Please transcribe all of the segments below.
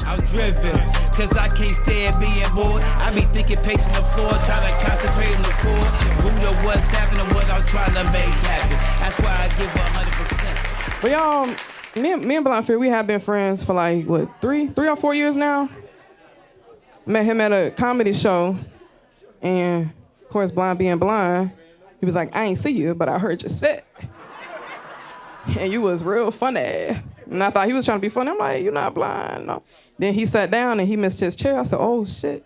I'm driven, cause I can't stand being bored. I be thinking pacing the floor, trying to concentrate on the core. Root of what's happening, what I'm trying to make happen. That's why I give 100%. But y'all, me and Blind Phuri, we have been friends for like, what, three or 4 years now? Met him at a comedy show, and of course, Blind being blind, he was like, I ain't see you, but I heard your set. And you was real funny. And I thought he was trying to be funny. I'm like, you're not blind, no. Then he sat down and he missed his chair. I said, oh, shit.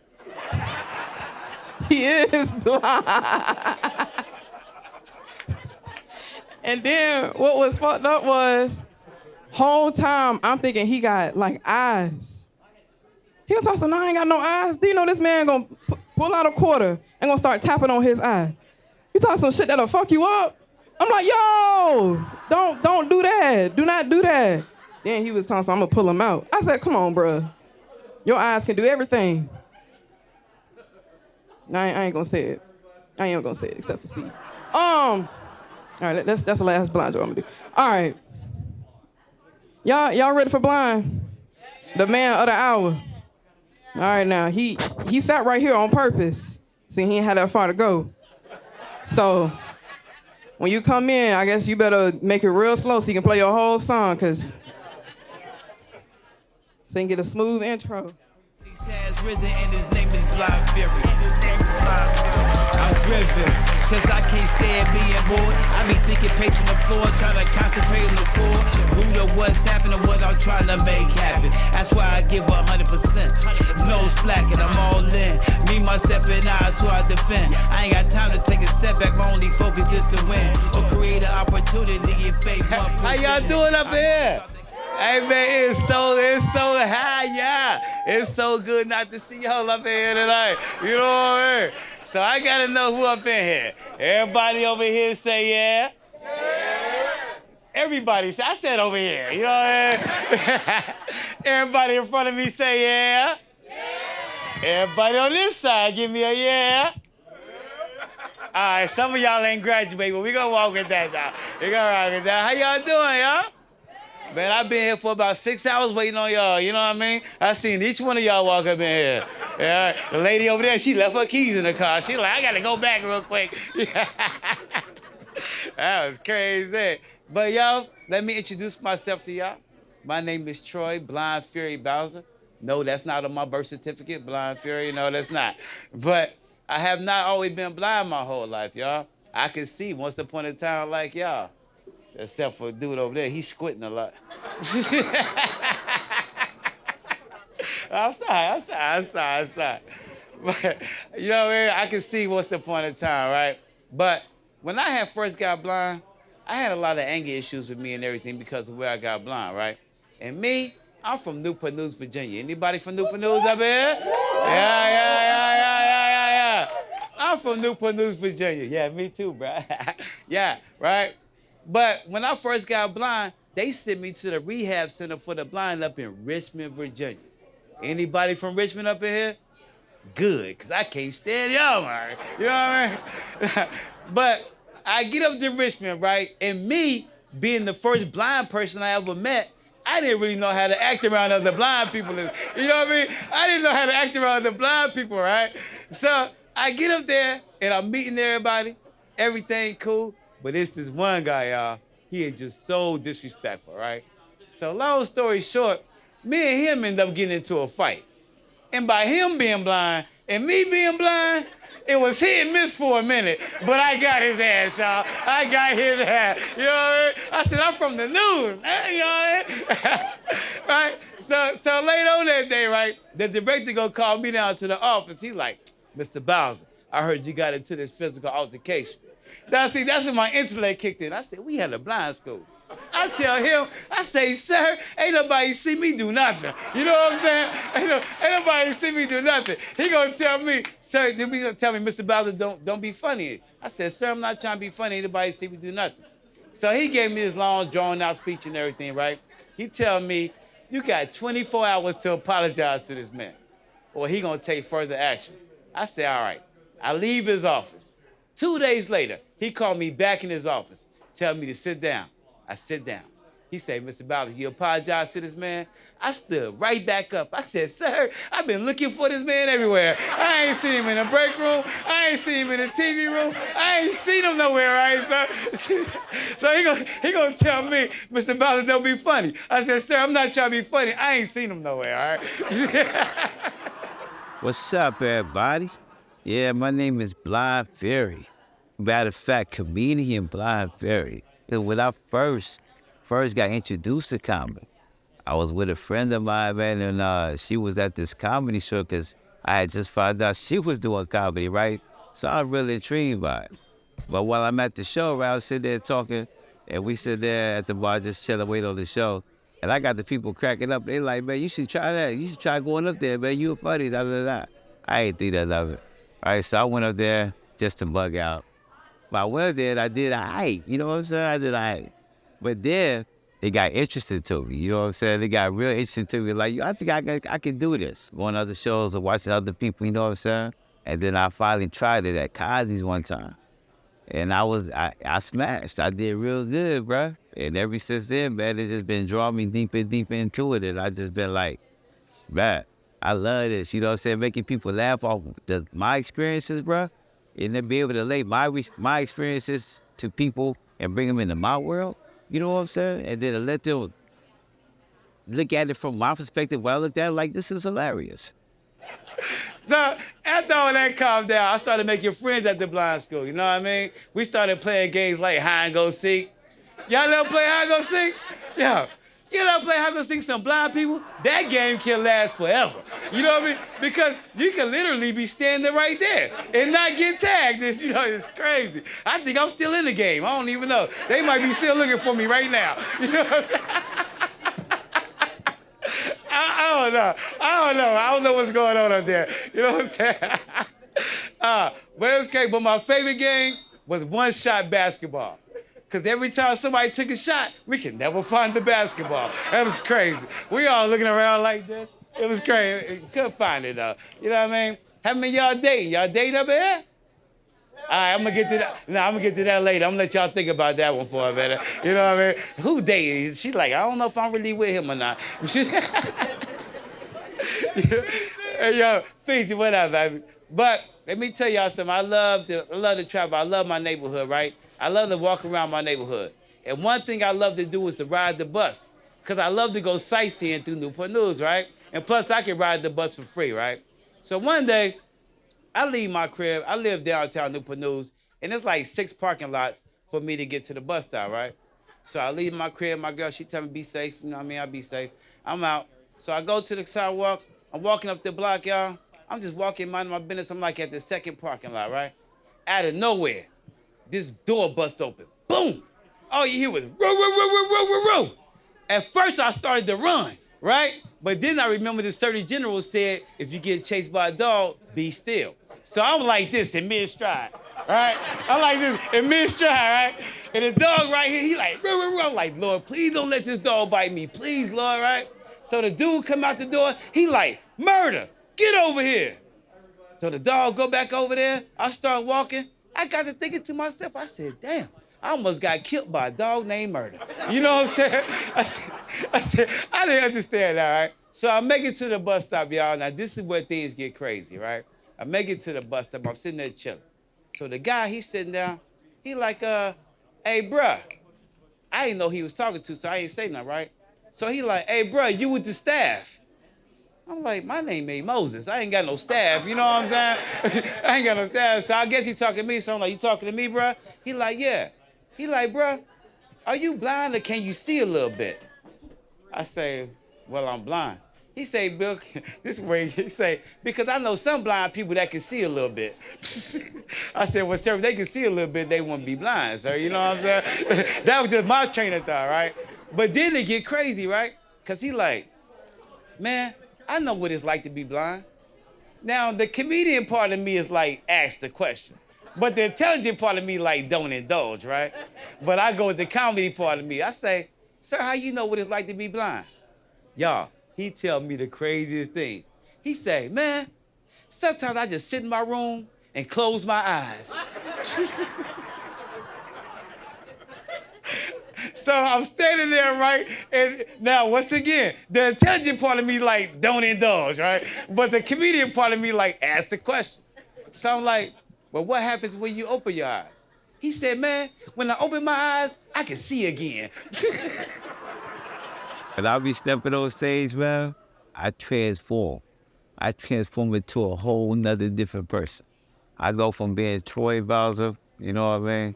He is blind. And then what was fucked up was, whole time I'm thinking he got like eyes. He gonna talk, so no, I ain't got no eyes. Do you know this man gonna pull out a quarter and gonna start tapping on his eye? You talk some shit that'll fuck you up? I'm like, yo, don't do that. Do not do that. Then he was talking, so I'm gonna pull him out. I said, come on, bruh. Your eyes can do everything. No, I ain't gonna say it. I ain't gonna say it except for C. All right, that's the last blind joke I'm gonna do. All right. Y'all ready for blind? The man of the hour. All right, now, he sat right here on purpose. See, he ain't had that far to go. So, when you come in, I guess you better make it real slow so you can play your whole song, because so you can get a smooth intro. Has risen and his name is Blind Phuri. I'm driven, cause I can't stand being bored. I be thinking pacing the floor, trying to concentrate on the core. Root of what's happening, what I'm trying to make happen. That's why I give 100%. No slacking, I'm all in. Me, myself, and I, so I defend. I ain't got time to take a setback, my only focus is to win. Or create an opportunity and fake. How y'all doing up here? Hey man, it's so high, yeah. It's so good not to see y'all up in here tonight. You know what I mean? So I gotta know who up in here. Everybody over here say yeah? Yeah. Everybody say, I said over here, you know what I mean? Everybody in front of me say yeah? Yeah. Everybody on this side give me a yeah? All right, some of y'all ain't graduated, but we gonna walk with that now. We gonna rock with that. How y'all doing, y'all? Man, I've been here for about 6 hours waiting on y'all, you know what I mean? I seen each one of y'all walk up in here. Yeah, the lady over there, she left her keys in the car. She like, I gotta go back real quick. That was crazy. But y'all, let me introduce myself to y'all. My name is Troy Blind Phuri Bowser. No, that's not on my birth certificate, Blind Phuri, no, that's not. But I have not always been blind my whole life, y'all. I can see once upon a time like y'all. Except for a dude over there, he's squinting a lot. I'm sorry. But, you know what I mean? I can see once upon a time, right? But when I had first got blind, I had a lot of anger issues with me and everything because of where I got blind, right? And me, I'm from Newport News, Virginia. Anybody from Newport News up here? Yeah. I'm from Newport News, Virginia. Yeah, me too, bro. Yeah, right? But when I first got blind, they sent me to the rehab center for the blind up in Richmond, Virginia. Anybody from Richmond up in here? Good, because I can't stand y'all, man. You know what I mean? But I get up to Richmond, right? And me, being the first blind person I ever met, I didn't really know how to act around other blind people. You know what I mean? I didn't know how to act around other blind people, right? So I get up there, and I'm meeting everybody. Everything cool. But it's this one guy, y'all. He is just so disrespectful, right? So long story short, me and him end up getting into a fight. And by him being blind and me being blind, it was hit and miss for a minute. But I got his ass, y'all. I got his ass. You know what I mean? I said, I'm from the news. You know what I mean? Right? So later on that day, right, the director gonna call me down to the office. He like, Mr. Bowser, I heard you got into this physical altercation. Now, see, that's when my intellect kicked in. I said, we had a blind school. I tell him, I say, sir, ain't nobody see me do nothing. You know what I'm saying? Ain't nobody see me do nothing. He gonna tell me, sir, he gonna tell me, Mr. Bowser, don't be funny. I said, sir, I'm not trying to be funny. Ain't nobody see me do nothing. So he gave me this long, drawn-out speech and everything, right? He tell me, you got 24 hours to apologize to this man, or he gonna take further action. I say, all right. I leave his office. 2 days later, he called me back in his office, tell me to sit down. I sit down. He said, Mr. Ballard, you apologize to this man? I stood right back up. I said, sir, I've been looking for this man everywhere. I ain't seen him in the break room. I ain't seen him in the TV room. I ain't seen him nowhere, right, sir? So he gonna tell me, Mr. Ballard, don't be funny. I said, sir, I'm not trying to be funny. I ain't seen him nowhere, all right? What's up, everybody? Yeah, my name is Blind Phuri. Matter of fact, comedian Blind Phuri. And when I first got introduced to comedy, I was with a friend of mine, man, and she was at this comedy show because I had just found out she was doing comedy, right? So I was really intrigued by it. But while I'm at the show, right, I was sitting there talking, and we sit there at the bar just chilling, waiting on the show. And I got the people cracking up. They like, man, you should try that. You should try going up there, man. You funny, da, da, da. I ain't think that of it. All right, so I went up there just to bug out. But I went up there and I did all right. You know what I'm saying? I did all right. But then they got interested to me. You know what I'm saying? They got real interested to me. Like, I think I can do this. Going to other shows or watching other people, you know what I'm saying? And then I finally tried it at Cosby's one time. And I smashed. I did real good, bro. And ever since then, man, it just been drawing me deeper and deeper into it. And I just been like, man, I love this. You know what I'm saying? Making people laugh off my experiences, bro. And then be able to relate my experiences to people and bring them into my world. You know what I'm saying? And then to let them look at it from my perspective. Well, I looked at it like, this is hilarious. So after all that calmed down, I started making friends at the blind school. You know what I mean? We started playing games like hide and go seek. Y'all never play hide and go seek? Yeah. You know, play hide and go seek with some blind people? That game can last forever. You know what I mean? Because you can literally be standing right there and not get tagged. You know, it's crazy. I think I'm still in the game. I don't even know. They might be still looking for me right now. You know what I'm saying? I don't know. I don't know what's going on up there. You know what I'm saying? But it was crazy. But my favorite game was one-shot basketball. Because every time somebody took a shot, we could never find the basketball. That was crazy. We all looking around like this. It was crazy. Couldn't find it, though. You know what I mean? How many y'all dating? Y'all dating up here? All right, I'm going to get to that. No, I'm going to get to that later. I'm going to let y'all think about that one for a minute. You know what I mean? Who dating? She's like, I don't know if I'm really with him or not. Hey, yo, Fiji, what up, baby? But let me tell y'all something. I love to travel. I love my neighborhood, right? I love to walk around my neighborhood. And one thing I love to do is to ride the bus. Because I love to go sightseeing through Newport News, right? And plus, I can ride the bus for free, right? So one day, I leave my crib. I live downtown Newport News, and it's like 6 parking lots for me to get to the bus stop, right? So I leave my crib. My girl, she tell me be safe. You know what I mean? I'll be safe. I'm out. So I go to the sidewalk. I'm walking up the block, y'all. I'm just walking, minding my business. I'm like at the 2nd parking lot, right? Out of nowhere, this door bust open. Boom! All you hear was row, row, row, row, row, row, row. At first, I started to run, right? But then I remember the Surgeon General said, if you get chased by a dog, be still. So I'm like this in mid-stride, right? I'm like this in mid-stride, right? And the dog right here, he like, row, row, row. I'm like, Lord, please don't let this dog bite me. Please, Lord, right? So the dude come out the door, he like, murder, get over here. So the dog go back over there, I start walking. I got to thinking to myself, I said, damn, I almost got killed by a dog named Murder. You know what I'm saying? I said, I didn't understand that, right? So I make it to the bus stop, y'all. Now, this is where things get crazy, right? I make it to the bus stop. I'm sitting there chilling. So the guy, he's sitting down. He like, hey, bruh. I didn't know he was talking to, so I ain't say nothing, right? So he like, hey, bruh, you with the staff? I'm like, my name ain't Moses. I ain't got no staff, you know what I'm saying? I ain't got no staff, so I guess he talking to me. So I'm like, you talking to me, bruh? He like, yeah. He like, bruh, are you blind or can you see a little bit? I say, well, I'm blind. He say, Bill, this is where he say, because I know some blind people that can see a little bit. I said, well, sir, if they can see a little bit, they wouldn't be blind, sir. You know what I'm saying? That was just my train of thought, right? But then it get crazy, right? Because he like, man, I know what it's like to be blind. Now, the comedian part of me is like, ask the question. But the intelligent part of me like, don't indulge, right? But I go with the comedy part of me. I say, sir, how you know what it's like to be blind? Y'all, he tell me the craziest thing. He say, man, sometimes I just sit in my room and close my eyes. So I'm standing there, right? And now, once again, the intelligent part of me like, don't indulge, right? But the comedian part of me like, ask the question. So I'm like, well, what happens when you open your eyes? He said, man, when I open my eyes, I can see again. When I be stepping on stage, man, I transform. I transform into a whole nother different person. I go from being Troy Bowser, you know what I mean,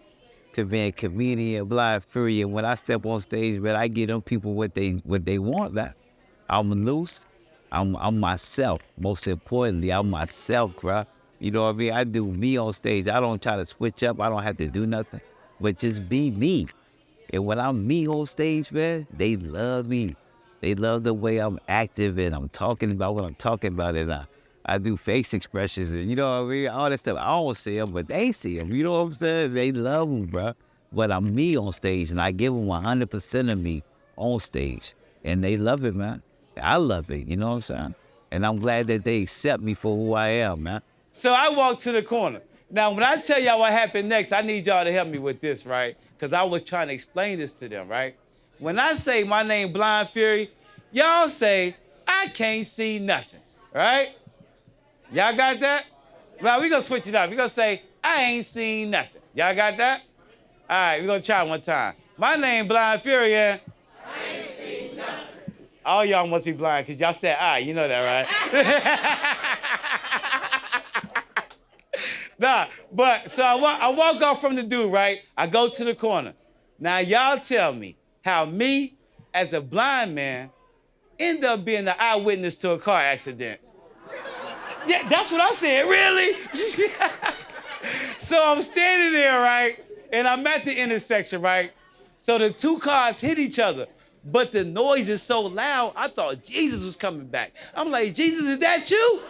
to being comedian, Blind Phuri. And when I step on stage, man, I give them people what they want, man. I'm loose. I'm myself. Most importantly, I'm myself, bro. You know what I mean? I do me on stage. I don't try to switch up. I don't have to do nothing, but just be me. And when I'm me on stage, man, they love me. They love the way I'm active and I'm talking about what I'm talking about. And I do face expressions and you know what I mean? All that stuff. I don't see them, but they see them. You know what I'm saying? They love them, bro. But I'm me on stage and I give them 100% of me on stage. And they love it, man. I love it, you know what I'm saying? And I'm glad that they accept me for who I am, man. So I walked to the corner. Now, when I tell y'all what happened next, I need y'all to help me with this, right? Because I was trying to explain this to them, right? When I say my name Blind Phuri, y'all say, I can't see nothing, right? Y'all got that? Well, we're going to switch it up. We're going to say, I ain't seen nothing. Y'all got that? All right, we're going to try one time. My name Blind Phuri, and I ain't seen nothing. All y'all must be blind because y'all said, all right, you know that, right? Nah, but so I walk off from the dude, right? I go to the corner. Now, y'all tell me how me, as a blind man, end up being the eyewitness to a car accident. Yeah, that's what I said, really? So I'm standing there, right? And I'm at the intersection, right? So the two cars hit each other, but the noise is so loud, I thought Jesus was coming back. I'm like, Jesus, is that you?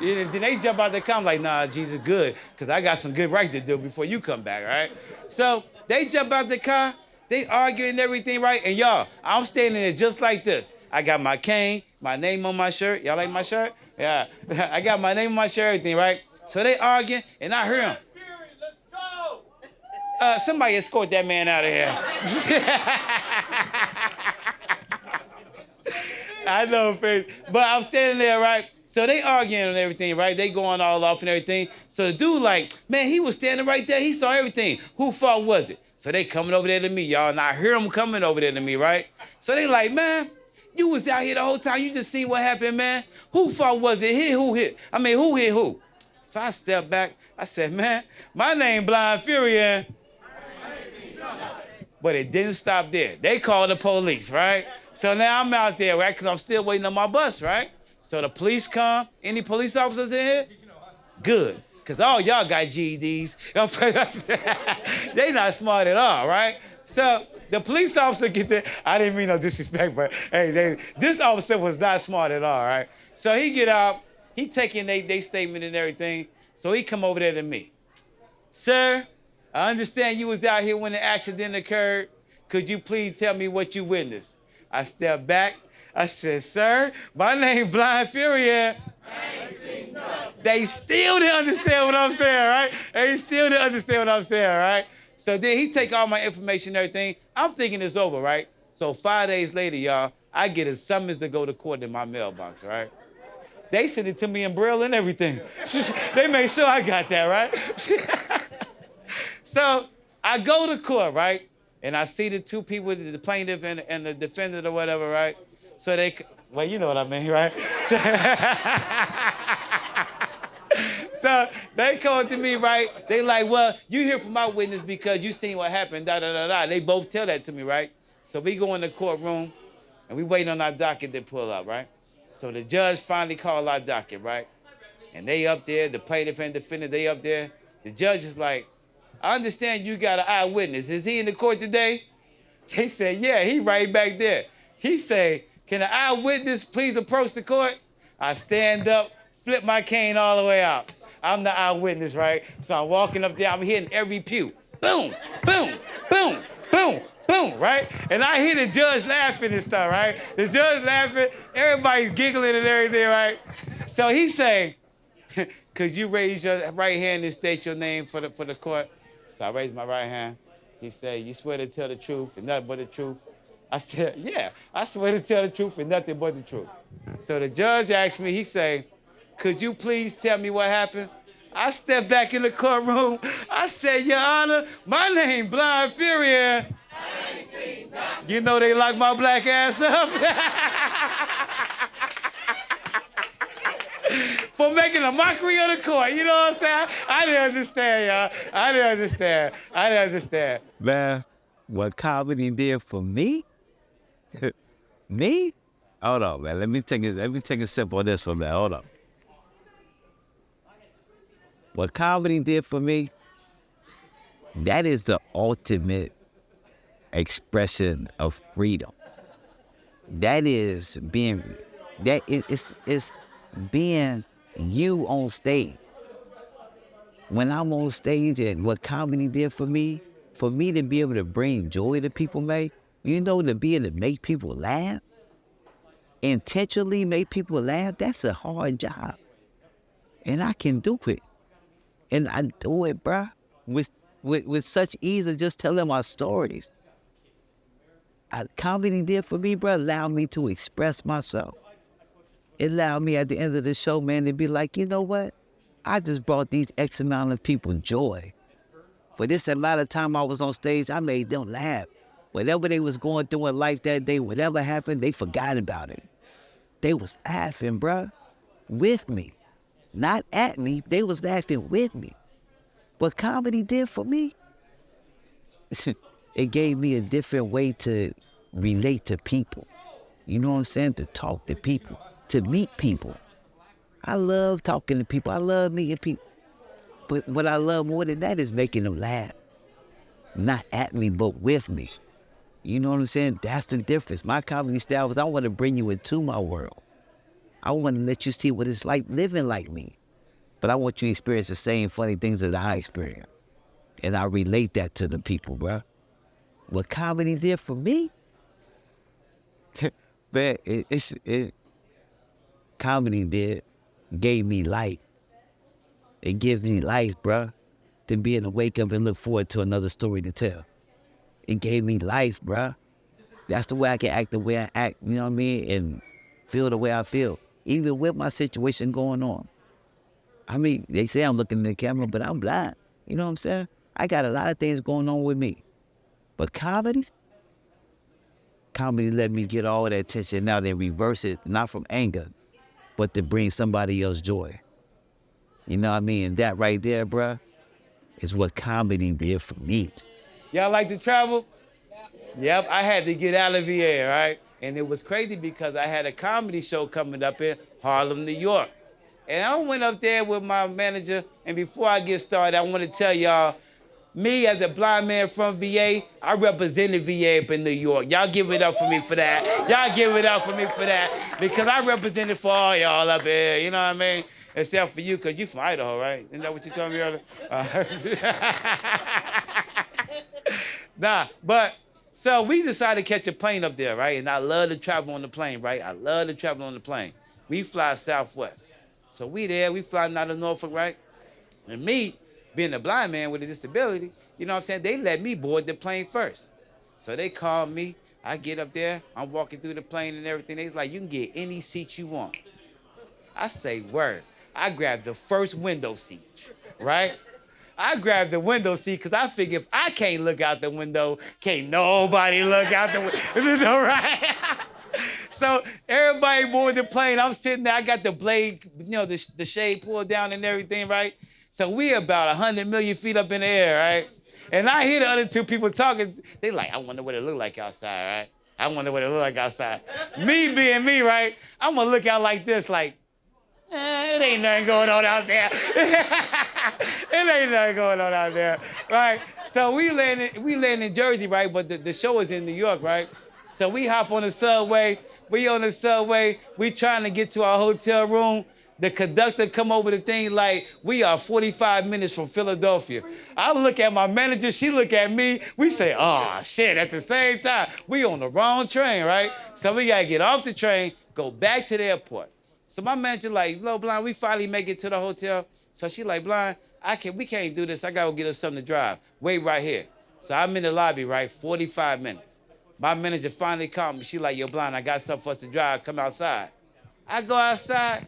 And then they jump out the car. I'm like, nah, Jesus, good, because I got some good right to do before you come back, right? So they jump out the car. They arguing and everything, right? And y'all, I'm standing there just like this. I got my cane, my name on my shirt. Y'all like my shirt? Yeah. I got my name on my shirt, everything, right? So they arguing, and I hear them. Let's go! Somebody escort that man out of here. I know, Faith. But I'm standing there, right? So they arguing and everything, right? They going all off and everything. So the dude like, man, he was standing right there. He saw everything. Who fault was it? So they coming over there to me, y'all. And I hear them coming over there to me, right? So they like, man, you was out here the whole time. You just seen what happened, man. Who fault was it? Who hit? I mean, who hit who? So I stepped back. I said, man, my name Blind Phuri, and but it didn't stop there. They called the police, right? So now I'm out there, right? Because I'm still waiting on my bus, right? So the police come. Any police officers in here? Good. Because all y'all got GEDs. They not smart at all, right? So the police officer get there. I didn't mean no disrespect, but hey, this officer was not smart at all, right? So he get out. He taking they statement and everything. So he come over there to me. Sir, I understand you was out here when the accident occurred. Could you please tell me what you witnessed? I stepped back. I said, sir, my name Blind Phuri, and I ain't seen nothing. They still didn't understand what I'm saying, right? They still didn't understand what I'm saying, right? So then he take all my information and everything. I'm thinking it's over, right? So 5 days later, y'all, I get a summons to go to court in my mailbox, right? They sent it to me in Braille and everything. They made sure I got that, right? So I go to court, right? And I see the two people, the plaintiff and the defendant or whatever, right? So they, well, you know what I mean, right? So they called to me, right? They like, well, you hear from my witness because you seen what happened, da-da-da-da. They both tell that to me, right? So we go in the courtroom, and we waiting on our docket to pull up, right? So the judge finally called our docket, right? And they up there, the plaintiff and defendant, they up there. The judge is like, I understand you got an eyewitness. Is he in the court today? They said, yeah, he right back there. He say, can an eyewitness please approach the court? I stand up, flip my cane all the way out. I'm the eyewitness, right? So I'm walking up there, I'm hitting every pew. Boom, boom, boom, boom, boom, right? And I hear the judge laughing and stuff, right? The judge laughing, everybody's giggling and everything, right? So he say, could you raise your right hand and state your name for the court? So I raised my right hand. He said, you swear to tell the truth and nothing but the truth? I said, yeah, I swear to tell the truth and nothing but the truth. So the judge asked me, he said, could you please tell me what happened? I stepped back in the courtroom. I said, Your Honor, my name Blind Phuri. You know they locked my black ass up for making a mockery of the court. You know what I'm saying? I didn't understand, y'all. I didn't understand. Man, what comedy did for me? Me? Hold on, man. Let me take a sip on this one, man. Hold on. What comedy did for me, that is the ultimate expression of freedom. That is being, it's being you on stage. When I'm on stage and what comedy did for me to be able to bring joy to people, man, you know, to be able to make people laugh, intentionally make people laugh, that's a hard job. And I can do it. And I do it, bruh, with such ease of just telling my stories. Comedy did for me, bruh, allowed me to express myself. It allowed me at the end of the show, man, to be like, you know what? I just brought these X amount of people joy. For this amount of time I was on stage, I made them laugh. Whatever they was going through in life that day, whatever happened, they forgot about it. They was laughing, bruh, with me. Not at me, they was laughing with me. What comedy did for me, it gave me a different way to relate to people. You know what I'm saying? To talk to people, to meet people. I love talking to people. I love meeting people. But what I love more than that is making them laugh. Not at me, but with me. You know what I'm saying? That's the difference. My comedy style is I want to bring you into my world. I want to let you see what it's like living like me. But I want you to experience the same funny things that I experience. And I relate that to the people, bro. What comedy did for me? Man, comedy gave me life. It gives me life, bro. To be able to wake up and look forward to another story to tell. It gave me life, bro. That's the way I can act the way I act, you know what I mean? And feel the way I feel. Even with my situation going on. I mean, they say I'm looking in the camera, but I'm blind. You know what I'm saying? I got a lot of things going on with me. But comedy let me get all that attention out and reverse it, not from anger, but to bring somebody else joy. You know what I mean? And that right there, bruh, is what comedy did for me. Y'all like to travel? Yep, I had to get out of VA, right? And it was crazy because I had a comedy show coming up in Harlem, New York. And I went up there with my manager, and before I get started, I want to tell y'all, me as a blind man from VA, I represented VA up in New York. Y'all give it up for me for that. Y'all give it up for me for that, because I represented for all y'all up here, you know what I mean? Except for you, because you from Idaho, right? Isn't that what you told me earlier? Nah, but, so we decided to catch a plane up there, right? And I love to travel on the plane, right? I love to travel on the plane. We fly Southwest. So we there, we flying out of Norfolk, right? And me, being a blind man with a disability, you know what I'm saying? They let me board the plane first. So they called me, I get up there, I'm walking through the plane and everything. They was like, you can get any seat you want. I say, word. I grabbed the first window seat, right? I grabbed the window seat because I figured if I can't look out the window, can't nobody look out the window, right? So everybody board the plane. I'm sitting there. I got the blade, you know, the shade pulled down and everything, right? So we about 100 million feet up in the air, right? And I hear the other two people talking. They like, I wonder what it look like outside, right? I wonder what it look like outside. Me being me, right? I'm gonna look out like this, like, it ain't nothing going on out there. It ain't nothing going on out there, right? So we land in Jersey, right? But the show is in New York, right? So we hop on the subway. We on the subway. We trying to get to our hotel room. The conductor come over the thing like, we are 45 minutes from Philadelphia. I look at my manager, she look at me. We say, oh, shit, at the same time. We on the wrong train, right? So we gotta get off the train, go back to the airport. So my manager like, "Low Blind, we finally make it to the hotel." So she like, "Blind, we can't do this. I gotta go get us something to drive. Wait right here." So I'm in the lobby, right? 45 minutes. My manager finally called me. She like, yo, Blind, I got something for us to drive. Come outside. I go outside.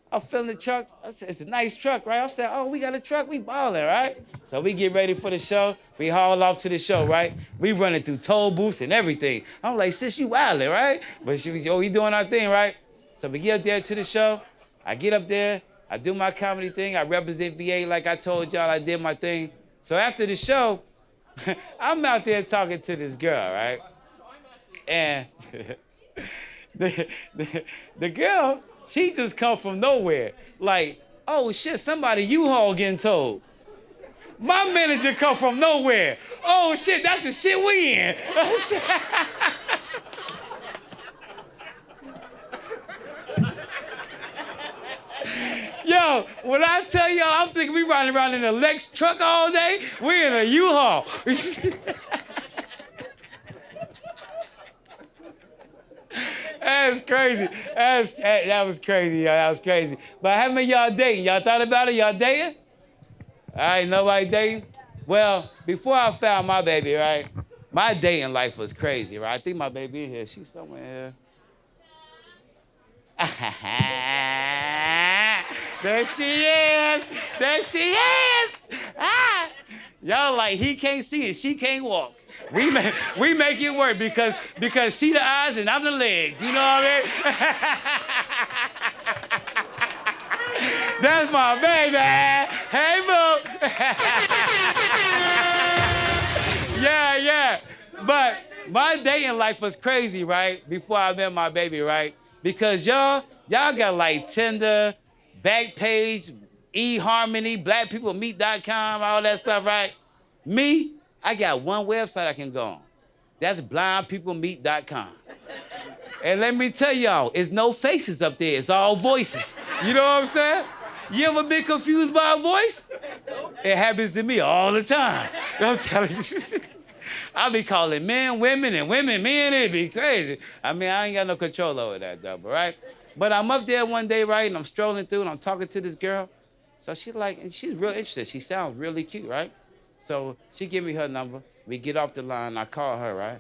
I'm filling the truck. I said, it's a nice truck, right? I said, oh, we got a truck. We balling, right? So we get ready for the show. We haul off to the show, right? We running through toll booths and everything. I'm like, sis, you wildin', right? But she was, yo, we doing our thing, right? So we get up there to the show. I get up there. I do my comedy thing. I represent VA like I told y'all. I did my thing. So after the show, I'm out there talking to this girl, right? And the girl, she just come from nowhere. Like, oh shit, somebody U-Haul getting told. My manager come from nowhere. Oh shit, that's the shit we in. Yo, when I tell y'all, I'm thinking we riding around in a Lex truck all day, we in a U-Haul. That's crazy. That was crazy, y'all. That was crazy. But how many y'all dating? Y'all thought about it? Y'all dating? All right, nobody dating? Well, before I found my baby, right, my dating life was crazy, right? I think my baby in here. She's somewhere here. There she is. There she is. Ah. Y'all like, he can't see it, she can't walk. We make it work because she the eyes and I'm the legs. You know what I mean? That's my baby. Hey, boo. Yeah. But my dating life was crazy, right? Before I met my baby, right? Because y'all got like Tinder, Backpage, eHarmony, blackpeoplemeet.com, all that stuff, right? Me, I got one website I can go on. That's blindpeoplemeet.com. And let me tell y'all, it's no faces up there. It's all voices. You know what I'm saying? You ever been confused by a voice? It happens to me all the time. I'm telling you. I be calling men women and women men. It'd be crazy. I mean, I ain't got no control over that, though, right? But I'm up there one day, right, and I'm strolling through, and I'm talking to this girl. So she like, and she's real interested. She sounds really cute, right? So she give me her number. We get off the line. I call her, right?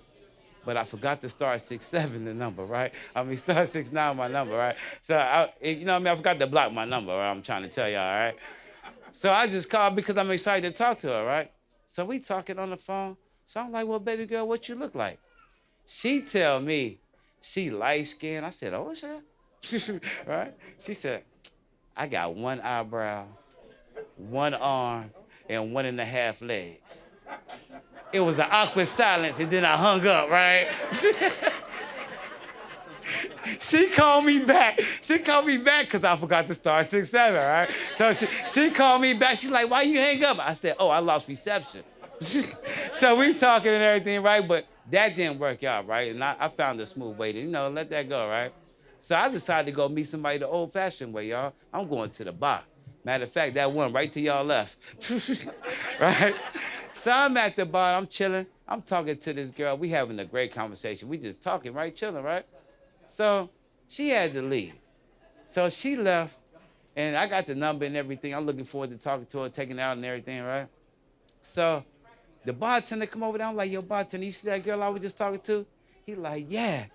But I forgot to star 67 the number, right? I mean, star 69 my number, right? So, you know what I mean? I forgot to block my number, right? I'm trying to tell y'all, all right? So I just called because I'm excited to talk to her, right? So we talking on the phone. So I'm like, well, baby girl, what you look like? She tell me she light-skinned. I said, oh, shit. Right? She said, I got one eyebrow, one arm, and 1.5 legs. It was an awkward silence, and then I hung up, right? She called me back. She called me back because I forgot to star 67, right? So she called me back. She's like, why you hang up? I said, oh, I lost reception. So we talking and everything, right? But that didn't work out, right? And I found a smooth way to, let that go, right? So I decided to go meet somebody the old-fashioned way, y'all. I'm going to the bar. Matter of fact, that one right to y'all left, right? So I'm at the bar, I'm chilling. I'm talking to this girl. We having a great conversation. We just talking, right? Chilling, right? So she had to leave. So she left, and I got the number and everything. I'm looking forward to talking to her, taking her out and everything, right? So the bartender come over there. I'm like, yo, bartender, you see that girl I was just talking to? He like, yeah.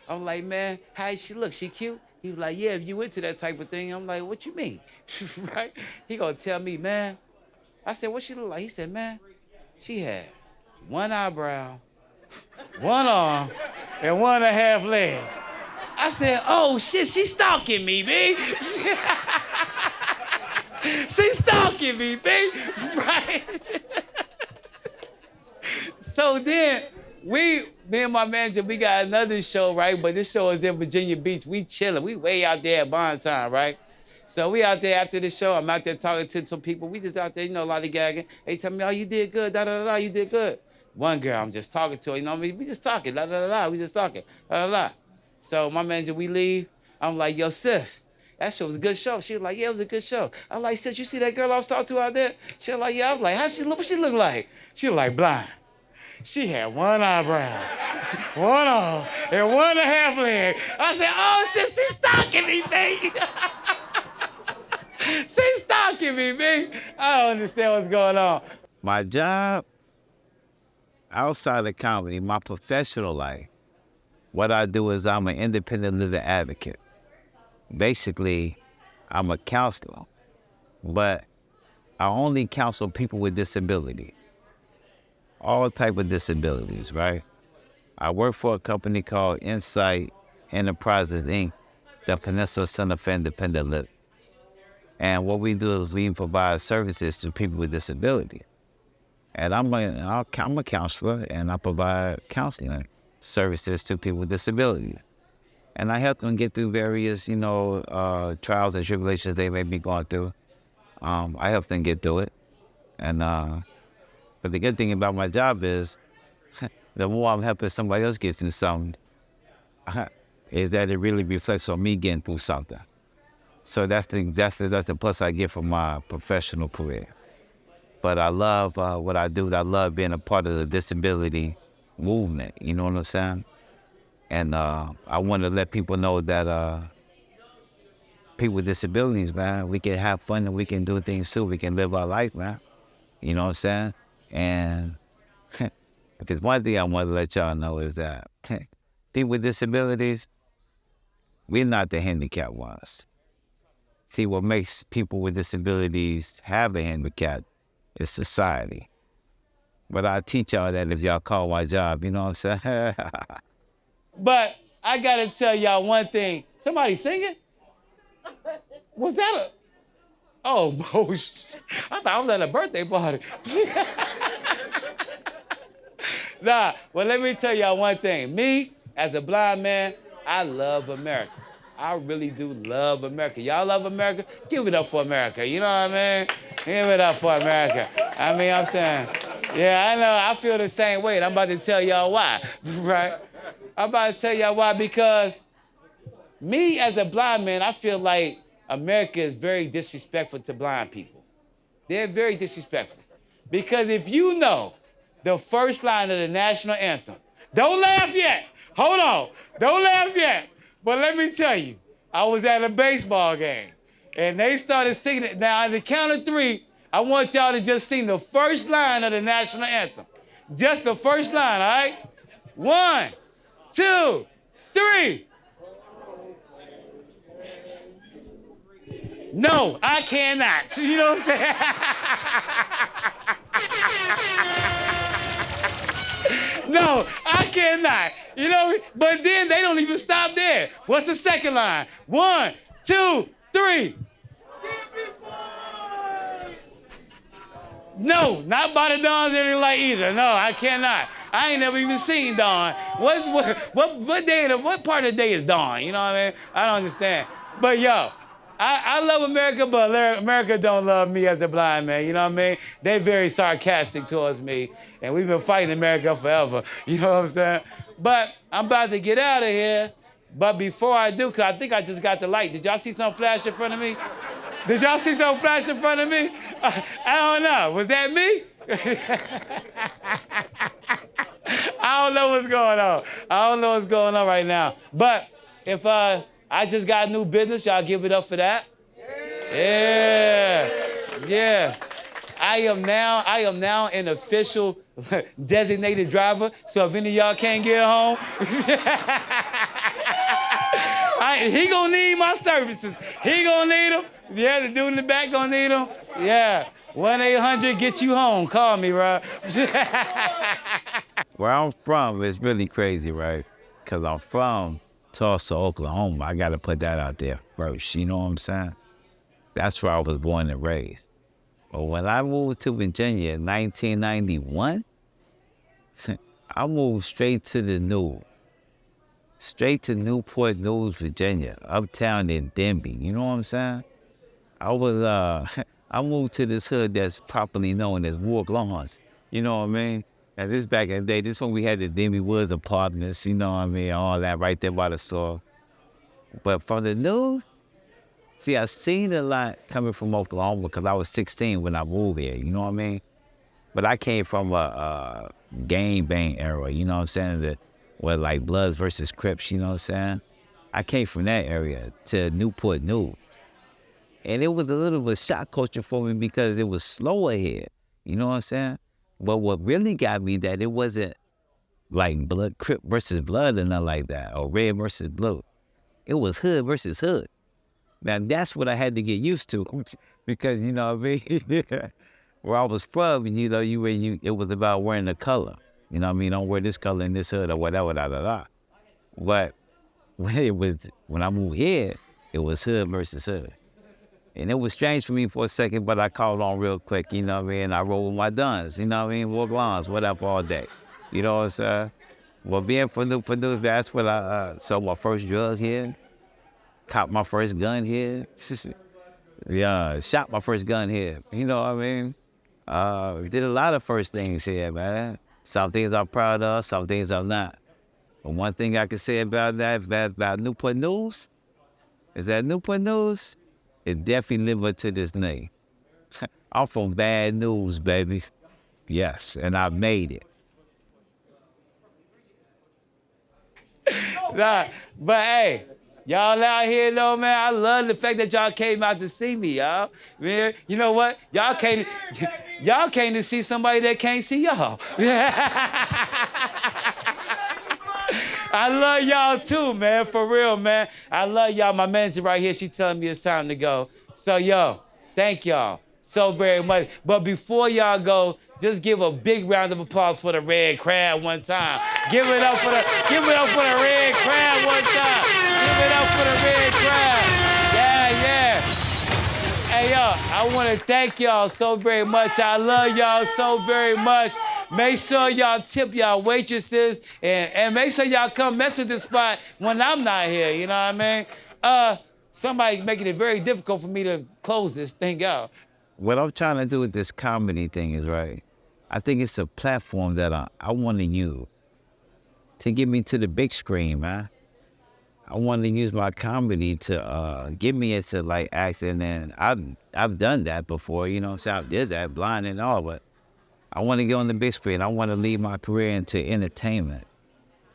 I'm like, man, how she look? She cute? He was like, yeah, if you into that type of thing. I'm like, what you mean? Right? He gonna tell me, man. I said, what she look like? He said, man, she had one eyebrow, one arm, and 1.5 legs. I said, oh shit, she stalking me, B. She stalking me, B. Right? So then, me and my manager, we got another show, right? But this show is in Virginia Beach. We chilling. We way out there at Bontown, right? So we out there after the show. I'm out there talking to some people. We just out there, a lot of gagging. They tell me, oh, you did good, da-da-da-da, you did good. One girl, I'm just talking to her, we just talking, da-da-da-da, we just talking, da-da-da. So my manager, we leave. I'm like, yo, sis, that show was a good show. She was like, yeah, it was a good show. I'm like, sis, you see that girl I was talking to out there? She was like, yeah. I was like, how she look? What she look like? She was like, blind. She had one eyebrow, one arm, and 1.5 leg. I said, oh, shit, she's stalking me, baby. She's stalking me, baby. I don't understand what's going on. My job outside of comedy, my professional life, what I do is I'm an independent living advocate. Basically, I'm a counselor, but I only counsel people with disability, all type of disabilities, right? I work for a company called Insight Enterprises, Inc., the Peninsula Center for Independent Living. And what we do is we provide services to people with disability. And I'm a counselor, and I provide counseling services to people with disability. And I help them get through various, trials and tribulations they may be going through. I help them get through it. And but the good thing about my job is, the more I'm helping somebody else get through something, is that it really reflects on me getting through something. So that's the plus I get from my professional career. But I love what I do. I love being a part of the disability movement. You know what I'm saying? And I want to let people know that people with disabilities, man, we can have fun and we can do things too. We can live our life, man. You know what I'm saying? And because one thing I want to let y'all know is that people with disabilities, we're not the handicapped ones. See, what makes people with disabilities have a handicap is society. But I teach y'all that if y'all call my job, you know what I'm saying? But I gotta tell y'all one thing. Somebody singing? Was that oh, I thought I was at a birthday party. Nah, well, let me tell y'all one thing. Me, as a blind man, I love America. I really do love America. Y'all love America? Give it up for America. You know what I mean? Give it up for America. I'm saying, yeah, I know. I feel the same way, and I'm about to tell y'all why, right? I'm about to tell y'all why, because me, as a blind man, I feel like America is very disrespectful to blind people. They're very disrespectful. Because if you know the first line of the national anthem, don't laugh yet. Hold on. Don't laugh yet. But let me tell you, I was at a baseball game, and they started singing it. Now, on the count of 3, I want y'all to just sing the first line of the national anthem. Just the first line, all right? 1, 2, 3. No, I cannot. You know what I'm saying? No, I cannot. You know, but then they don't even stop there. What's the second line? 1, 2, 3. No, not by the Dons or anything like either. No, I cannot. I ain't never even seen Dawn. What day? What part of the day is Dawn? You know what I mean? I don't understand. But yo, I love America, but America don't love me as a blind man. You know what I mean? They very sarcastic towards me, and we've been fighting America forever. You know what I'm saying? But I'm about to get out of here. But before I do, because I think I just got the light. Did y'all see something flash in front of me? Did y'all see something flash in front of me? I don't know. Was that me? I don't know what's going on. I don't know what's going on right now. But if I just got a new business, y'all give it up for that? Yeah. I am now an official designated driver. So if any of y'all can't get home, he gonna need my services. He gonna need them. Yeah, the dude in the back gonna need them. Yeah. 1-800 get you home. Call me, Rob. Where I'm from is really crazy, right? Because I'm from Tulsa, Oklahoma. I got to put that out there first. You know what I'm saying? That's where I was born and raised. But when I moved to Virginia in 1991, I moved straight to the News. Straight to Newport News, Virginia, uptown in Denby. You know what I'm saying? I moved to this hood that's properly known as Walk Lawns. You know what I mean? And this back in the day, this when we had the Denby Woods apartments, you know what I mean, all that right there by the store. But from the News, see, I seen a lot coming from Oklahoma because I was 16 when I moved here, you know what I mean? But I came from a gang bang era, you know what I'm saying? Where like Bloods versus Crips, you know what I'm saying? I came from that area to Newport News. And it was a little bit of shock culture for me because it was slower here, you know what I'm saying? But what really got me that it wasn't like blood, Crip versus blood or nothing like that, or red versus blue. It was hood versus hood. Now that's what I had to get used to, because you know what I mean. Where I was from, you know, it was about wearing the color. You know what I mean? Don't wear this color in this hood or whatever, da da da. But when I moved here, it was hood versus hood. And it was strange for me for a second, but I caught on real quick, you know what I mean? I rolled with my duns, you know what I mean? Wore blondes, whatever, all day. You know what I'm saying? Well, being from New News, that's when I sold my first drugs here, copped my first gun here, yeah, shot my first gun here, you know what I mean? Did a lot of first things here, man. Some things I'm proud of, some things I'm not. But one thing I can say about that, about Newport News, is that Newport News, it definitely live up to this name. I'm from bad news, baby. Yes, and I made it. Nah, but hey, y'all out here though, man, I love the fact that y'all came out to see me, y'all. Man, you know what? Y'all came to see somebody that can't see y'all. I love y'all too, man, for real, man. I love y'all. My manager right here, she telling me it's time to go. So, yo, thank y'all so very much. But before y'all go, just give a big round of applause for the Red Crab one time. Give it up for the Red Crab one time. Give it up for the Red Crab. Yeah, yeah. Hey, yo, I want to thank y'all so very much. I love y'all so very much. Make sure y'all tip y'all waitresses and make sure y'all come mess with this spot when I'm not here, you know what I mean? Somebody making it very difficult for me to close this thing out. What I'm trying to do with this comedy thing is, right, I think it's a platform that I want to use to get me to the big screen, man. I want to use my comedy to get me into like acting, and I've done that before, you know, so I did that, blind and all, but I want to get on the big screen. I want to lead my career into entertainment.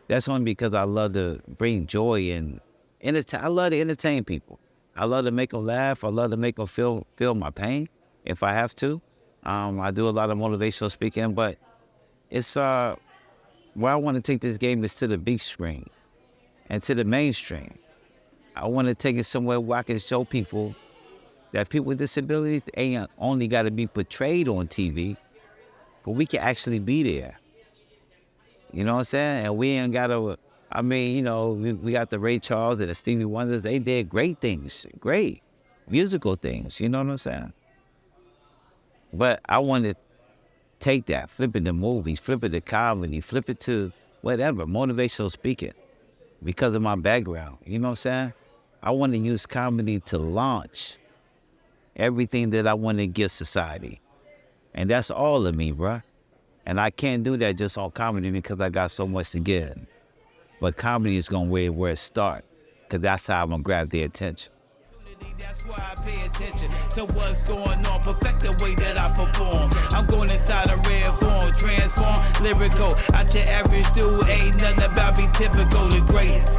That's only because I love to bring joy and I love to entertain people. I love to make them laugh. I love to make them feel my pain if I have to. I do a lot of motivational speaking, but it's where I want to take this game is to the big screen and to the mainstream. I want to take it somewhere where I can show people that people with disabilities ain't only got to be portrayed on TV, but we can actually be there. You know what I'm saying? And we ain't got to, I mean, you know, we got the Ray Charles and the Stevie Wonders. They did great things, great musical things. You know what I'm saying? But I want to take that, flip it to movies, flip it to comedy, flip it to whatever, motivational speaking, because of my background. You know what I'm saying? I want to use comedy to launch everything that I want to give society. And that's all of me, bruh. And I can't do that just on comedy because I got so much to give. But comedy is going to be where it starts, because that's how I'm going to grab their attention. That's why I pay attention to what's going on, perfect the way that I perform. I'm going inside a red form, transform, lyrical. Out your average dude, ain't nothing about me typical, the greatest.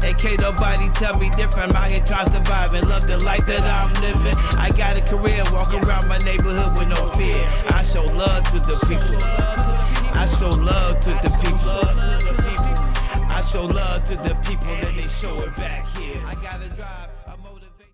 And can't nobody tell me different. I'm out here trying to survive and love the life that I'm living. I got a career, walk around my neighborhood with no fear. I show love to the people. I show love to the people. I show love to the people, and they show it back here. I gotta drive.